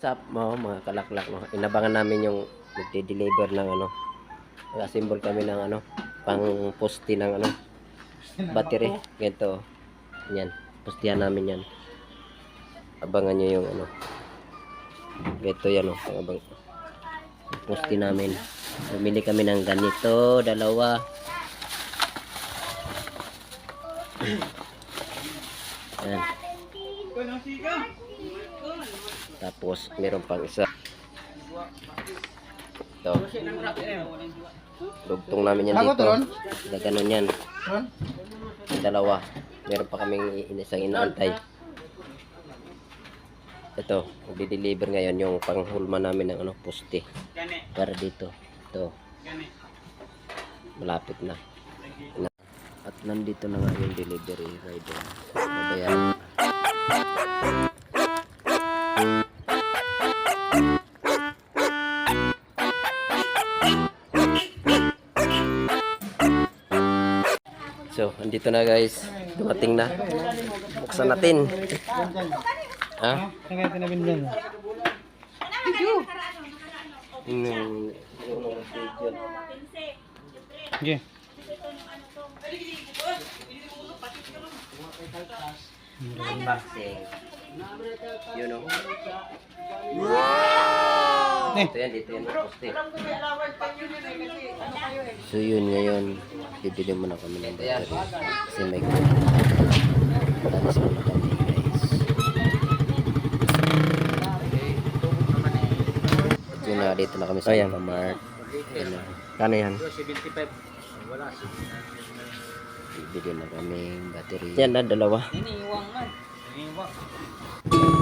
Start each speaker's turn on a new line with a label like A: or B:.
A: What's up mga kalaklak no? Inabangan namin yung magde-deliver ng ano. Nag-assemble kami ng ano, pang poste ng ano, battery. Ganito. Yan. Postihan namin yan. Abangan nyo yung ano. Ganito yan o. Abang poste namin. Bumili kami ng ganito, dalawa. Yan. Tapos meron pang isa. Ito. Dugtong namin yan dito. Gaganon yan. Dalawa. Meron pa kaming isang inaantay. Ito. Magdi-deliver ngayon yung panghulma namin ng ano, poste. Para dito. Ito. Malapit na. At nandito na nga yung delivery rider. Babayaran. So, andito na guys. Dumating na. Buksan natin. Ha?
B: Kaya tinabin dyan. Okay.
A: Unboxing. You know. Ito yan, dito yan. Poste. So yun ngayon, bibili muna kami ng battery. Kasi may talis muna kami guys. At yun na, dito na kami sa Alphamart. Kano yan?
B: 75. Wala.
A: Bibili na kami battery. Yan na, dalawa.
B: Iniiwang man. Iniiwang.